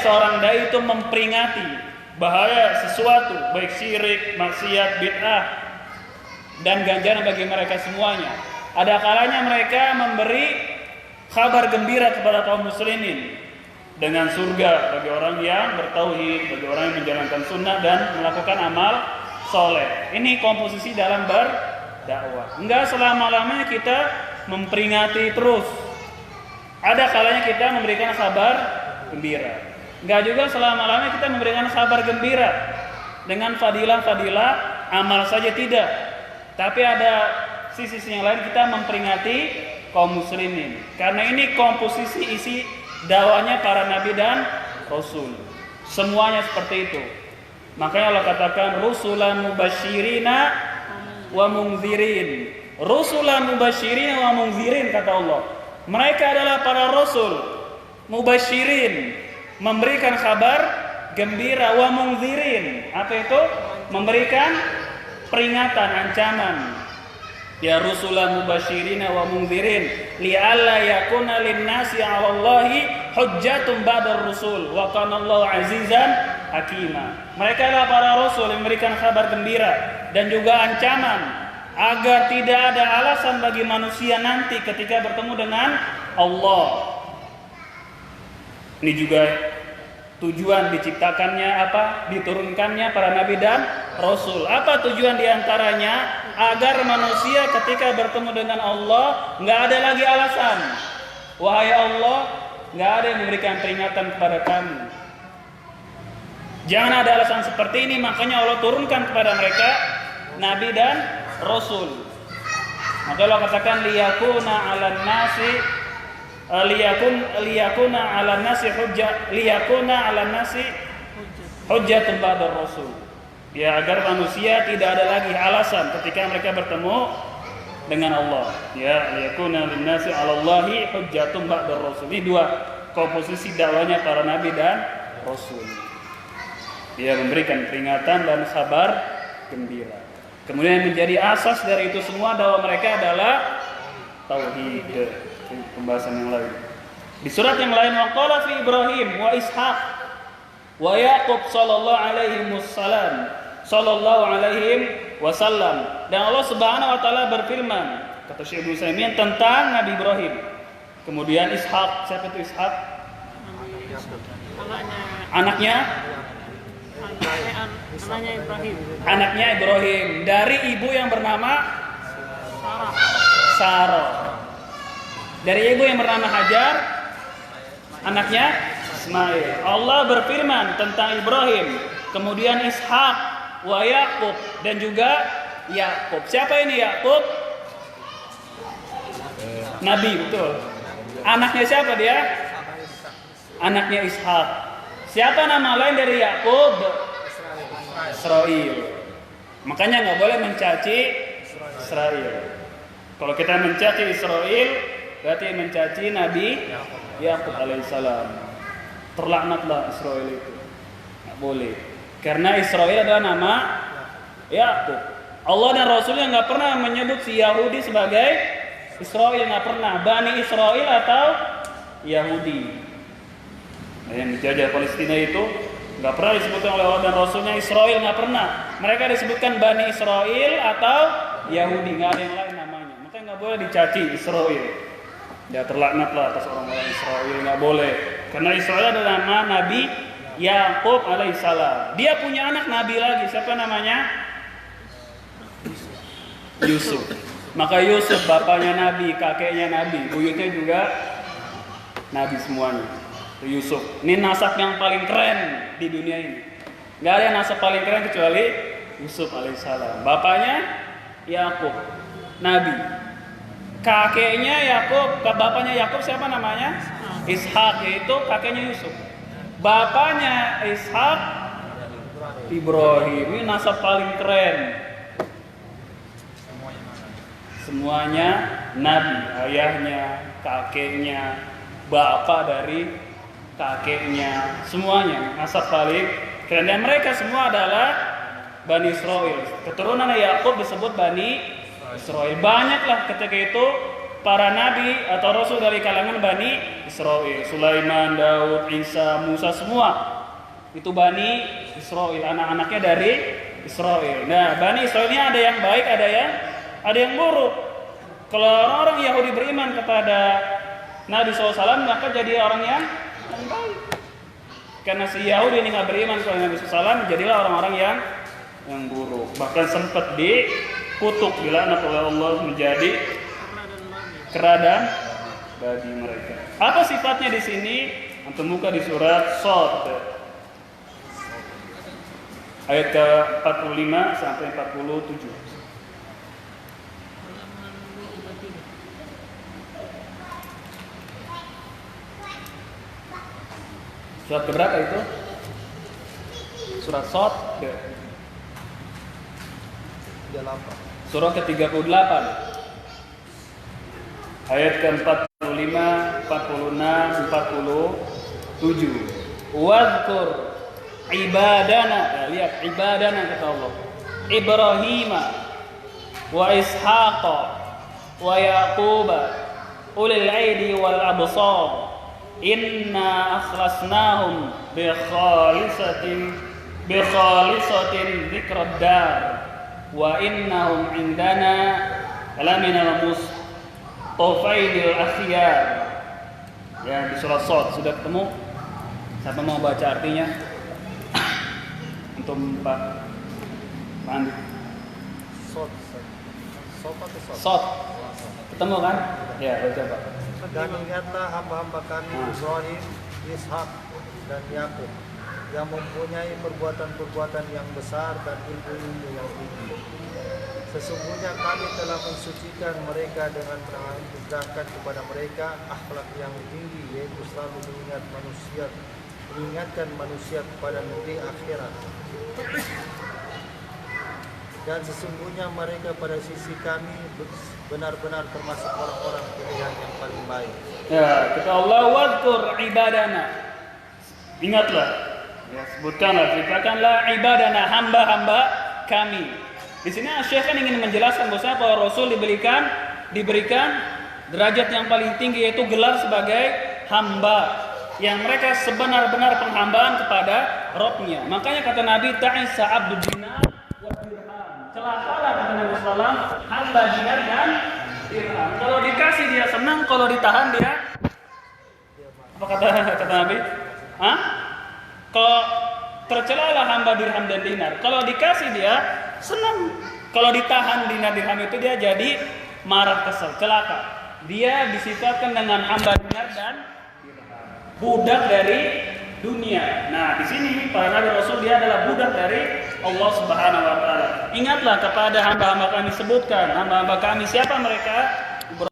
seorang dai itu memperingati bahaya sesuatu, baik syirik, maksiat, bid'ah, dan ganjaran bagi mereka semuanya. Ada kalanya mereka memberi kabar gembira kepada kaum muslimin dengan surga bagi orang yang bertauhid, bagi orang yang menjalankan sunnah dan melakukan amal soleh. Ini komposisi dalam berdakwah. Enggak selama-lamanya kita memperingati terus. Ada kalanya kita memberikan kabar gembira. Enggak juga selama-lamanya kita memberikan kabar gembira dengan fadilah-fadilah amal saja, tidak. Tapi ada sisi yang lain, kita memperingati kaum muslimin. Karena ini komposisi isi dakwahnya para nabi dan rasul. Semuanya seperti itu. Makanya Allah katakan rusulan mubasyirina wa munzirin. Rusulan mubasyirina wa munzirin, kata Allah. Mereka adalah para rasul mubasyirin, memberikan kabar gembira, wa munzirin. Apa itu? Memberikan peringatan, ancaman. Ya rusulan mubasyirina wa munzirin li'alla yakuna lin-nasi 'ala Allahi hujjatun ba'da ar-rusul wa kana Allahu 'azizan hakima. Mereka adalah para rasul yang memberikan kabar gembira dan juga ancaman agar tidak ada alasan bagi manusia nanti ketika bertemu dengan Allah. Ini juga tujuan diciptakannya apa? Diturunkannya para nabi dan rasul. Apa tujuan diantaranya? Agar manusia ketika bertemu dengan Allah nggak ada lagi alasan. Wahai Allah, nggak ada yang memberikan peringatan kepada kami. Jangan ada alasan seperti ini. Makanya Allah turunkan kepada mereka nabi dan rasul. Maka Allah katakan liyakuna 'alan nasi liyakuna 'alan nasi hujjatun ba'da rasul. Ya, agar manusia tidak ada lagi alasan ketika mereka bertemu dengan Allah. Ya, liyakuna lin-nasi 'ala Allahi hujjatun ba'da rasul. Ini dua komposisi dakwahnya para nabi dan rasul. Dia memberikan peringatan dan kabar gembira. Kemudian menjadi asas dari itu semua dakwah mereka adalah tauhid. Pembahasan yang lain. Di surat yang lain, waqala fi Ibrahim wa Ishaq wa Yaqub sallallahu alaihi wasallam. Dan Allah Subhanahu wa taala berfirman, kata Syekh Ibnu Utsaimin, tentang Nabi Ibrahim. Kemudian Ishaq, siapa itu Ishaq? Anaknya Ibrahim. Anaknya Ibrahim dari ibu yang bernama Sarah. Dari ibu yang bernama Hajar, anaknya Ismail. Allah berfirman tentang Ibrahim, kemudian Ishaq, wa Yaqub, dan juga Yaqub. Siapa ini Yaqub? Nabi, betul. Anaknya siapa dia? Anaknya Ishaq. Siapa nama lain dari Yaqub? Israil. Makanya nggak boleh mencaci Israil. Kalau kita mencaci Israil, berarti mencaci Nabi Yaqub alaihissalam. Terlaknatlah Israel itu. Nggak boleh. Karena Israel adalah nama Yaqub. Allah dan Rasulnya nggak pernah menyebut si Yahudi sebagai Israel, nggak pernah. Bani Israel atau Yahudi. Yang dijajah Palestina itu nggak pernah disebutkan oleh Allah dan Rasulnya Israel, nggak pernah. Mereka disebutkan Bani Israel atau Yahudi, nggak ada yang lain namanya. Makanya nggak boleh dicaci Israel. Ya terlaknatlah atas orang-orang Israel, nggak boleh. Karena Israel adalah nama Nabi Yaqub alaihissalam. Dia punya anak Nabi lagi, siapa namanya? Yusuf. Maka Yusuf bapaknya Nabi, kakeknya Nabi, buyutnya juga Nabi semuanya. Yusuf. Ini nasab yang paling keren di dunia ini. Nggak ada yang nasab paling keren kecuali Yusuf alaihissalam. Bapaknya Yakub, Nabi. Kakeknya Yakub, bapaknya Yakub siapa namanya? Ishak, yaitu kakeknya Yusuf. Bapaknya Ishak, Ibrahim. Ini nasab paling keren. Semuanya Nabi, ayahnya, kakeknya, bapak dari kakeknya, semuanya nasab paling keren. Dan mereka semua adalah Bani Israel. Keturunan Yakub disebut Bani Israel. Banyaklah ketika itu para nabi atau rasul dari kalangan Bani Israel. Sulaiman, Daud, Isa, Musa, semua itu Bani Israel, anak-anaknya dari Israel. Nah, Bani Israel ini ada yang baik, ada yang buruk. Kalau orang-orang Yahudi beriman kepada Nabi SAW, maka jadi orang yang baik. Karena si Yahudi ini nggak beriman kepada Nabi SAW, jadilah orang-orang yang buruk. Bahkan sempat dikutuk, dilaknat oleh Allah menjadi kera dan babi mereka. Apa sifatnya di sini? Antum buka di surat Shad ayat ke-45 sampai 47. Surat keberapa itu? Surat Shad. Surah ke-38. Ayat ke-45, 46, 47. Wadhkur ibadana, lihat ibadana kata Allah. Ibrahim wa Ishaq wa Yaqub ulil aidi wal absar. Inna akhlasnahum bi khalisatin dzikrad dar wa innahum indana laminal mustafaidil akhyar. Ya, di surah Shad sudah ketemu? Siapa mau baca artinya? Untuk Pak Andi. Shad. Ketemu kan? Ya, baca Pak. Dan ingatlah hamba-hamba kami Ibrahim, Ishak dan Yakub yang mempunyai perbuatan-perbuatan yang besar dan ilmu-ilmu yang tinggi. Sesungguhnya kami telah mensucikan mereka dengan menganugerahkan kepada mereka akhlak yang tinggi, yaitu selalu mengingatkan manusia kepada negeri akhirat. Dan sesungguhnya mereka pada sisi kami benar-benar termasuk orang-orang pilihan yang paling baik. Ya, kata Allah, wadhkur ibadana. Ingatlah, ya, sebutkanlah, ceritakanlah ibadana, hamba-hamba kami. Di sini Syekh kan ingin menjelaskan bahwa para Rasul diberikan derajat yang paling tinggi, yaitu gelar sebagai hamba, yang mereka sebenar-benar penghambaan kepada Rabb-Nya. Makanya kata Nabi, ta'isa abdud dinar wa dirham. Celakalah kata Nabi sallallahu, hamba dinar dan dirham. Kalau dikasih dia senang, kalau ditahan dia apa kata Nabi? Kalau tercelalah hamba dirham dan dinar. Kalau dikasih dia senang. Kalau ditahan dinar dirham itu dia jadi marah, kesel, celaka. Dia disifatkan dengan hamba dinar dan budak dari dunia. Nah, di sini para nabi rasul dia adalah budak dari Allah Subhanahu wa taala. Ingatlah kepada hamba-hamba kami, sebutkan hamba-hamba kami siapa mereka?